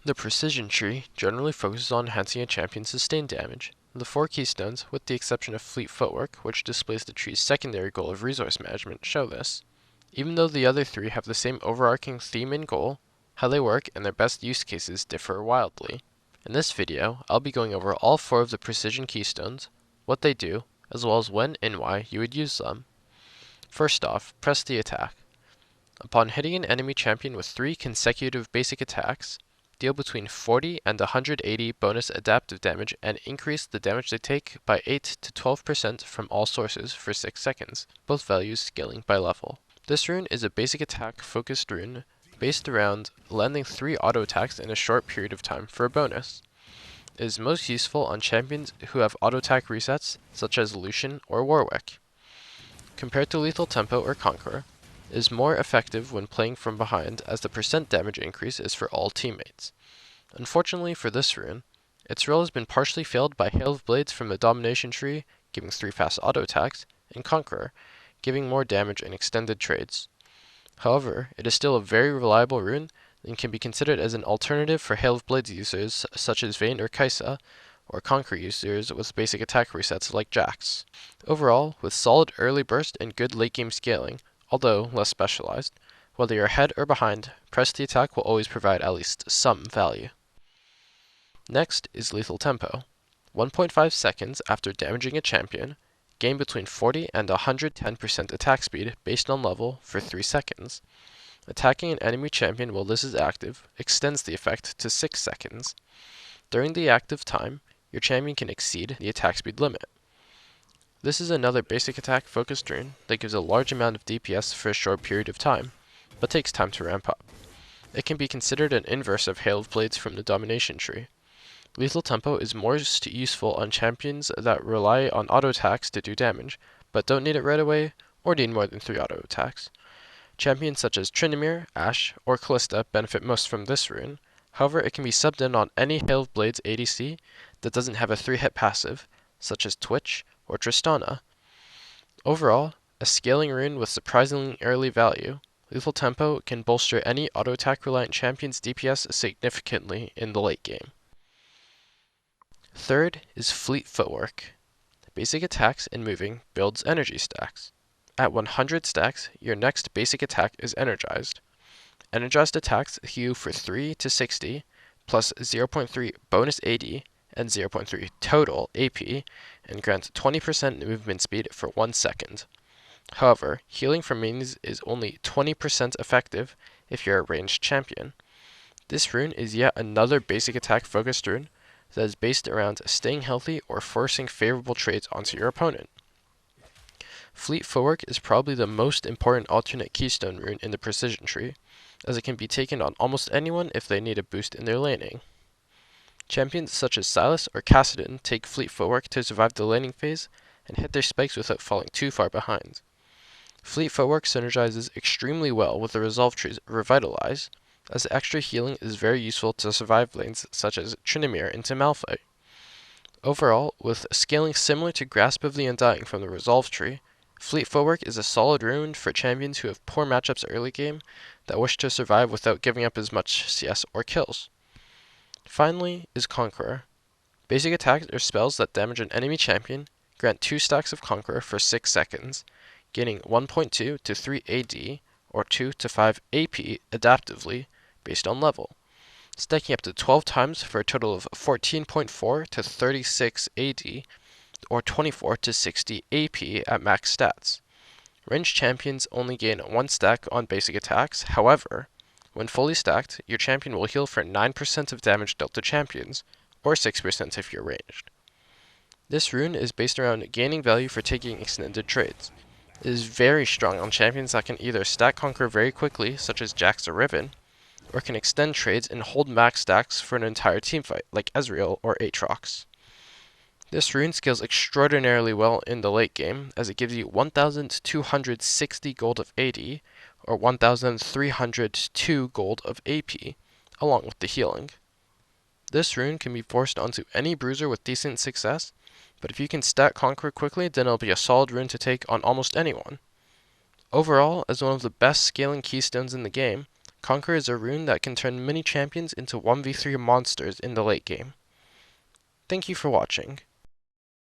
The precision tree generally focuses on enhancing a champion's sustained damage. The four keystones, with the exception of fleet footwork, which displays the tree's secondary goal of resource management, show this. Even though the other three have the same overarching theme and goal, how they work and their best use cases differ wildly. In this video, I'll be going over all four of the precision keystones, what they do, as well as when and why you would use them. First off, press the attack. Upon hitting an enemy champion with 3 consecutive basic attacks, deal between 40 and 180 bonus adaptive damage and increase the damage they take by 8 to 12% from all sources for 6 seconds, both values scaling by level. This rune is a basic attack focused rune based around landing 3 auto attacks in a short period of time for a bonus. It is most useful on champions who have auto attack resets such as Lucian or Warwick. Compared to Lethal Tempo or Conqueror, it is more effective when playing from behind as the percent damage increase is for all teammates. Unfortunately for this rune, its role has been partially failed by Hail of Blades from the Domination tree, giving 3 fast auto attacks, and Conqueror, giving more damage in extended trades. However, it is still a very reliable rune and can be considered as an alternative for Hail of Blades users such as Vayne or Kaisa, or Conqueror users with basic attack resets like Jax. Overall, with solid early burst and good late game scaling, although less specialized, whether you're ahead or behind, press the attack will always provide at least some value. Next is Lethal Tempo. 1.5 seconds after damaging a champion, gain between 40 and 110% attack speed based on level for 3 seconds. Attacking an enemy champion while this is active extends the effect to 6 seconds. During the active time, your champion can exceed the attack speed limit. This is another basic attack focused rune that gives a large amount of DPS for a short period of time, but takes time to ramp up. It can be considered an inverse of Hail of Blades from the Domination tree. Lethal Tempo is most useful on champions that rely on auto attacks to do damage, but don't need it right away or need more than 3 auto attacks. Champions such as Tryndamere, Ashe, or Callista benefit most from this rune. However, it can be subbed in on any Hail of Blades ADC that doesn't have a 3-hit passive, such as Twitch or Tristana. Overall, a scaling rune with surprisingly early value, Lethal Tempo can bolster any auto attack reliant champion's DPS significantly in the late game. Third is Fleet Footwork. Basic attacks and moving builds energy stacks. At 100 stacks, your next basic attack is energized. Energized attacks heal for 3 to 60, plus 0.3 bonus AD and 0.3 total AP, and grant 20% movement speed for 1 second. However, healing from minions is only 20% effective if you're a ranged champion. This rune is yet another basic attack focused rune that is based around staying healthy or forcing favorable trades onto your opponent. Fleet Footwork is probably the most important alternate keystone rune in the precision tree, as it can be taken on almost anyone if they need a boost in their laning. Champions such as Sylas or Kassadin take Fleet Footwork to survive the laning phase and hit their spikes without falling too far behind. Fleet Footwork synergizes extremely well with the Resolve tree's Revitalize, as extra healing is very useful to survive lanes such as Tryndamere into Malphite. Overall, with scaling similar to Grasp of the Undying from the Resolve tree, Fleet Footwork is a solid rune for champions who have poor matchups early game that wish to survive without giving up as much CS or kills. Finally is Conqueror. Basic attacks or spells that damage an enemy champion grant 2 stacks of Conqueror for 6 seconds, gaining 1.2 to 3 AD or 2 to 5 AP adaptively based on level, stacking up to 12 times for a total of 14.4 to 36 AD or 24 to 60 AP at max stats. Ranged champions only gain 1 stack on basic attacks, however, when fully stacked, your champion will heal for 9% of damage dealt to champions, or 6% if you're ranged. This rune is based around gaining value for taking extended trades. It is very strong on champions that can either stack Conqueror very quickly, such as Jax or Riven, or can extend trades and hold max stacks for an entire teamfight, like Ezreal or Aatrox. This rune scales extraordinarily well in the late game, as it gives you 1,260 gold of AD, or 1,302 gold of AP, along with the healing. This rune can be forced onto any bruiser with decent success, but if you can stack Conqueror quickly, then it'll be a solid rune to take on almost anyone. Overall, as one of the best scaling keystones in the game, Conqueror is a rune that can turn many champions into 1v3 monsters in the late game. Thank you for watching.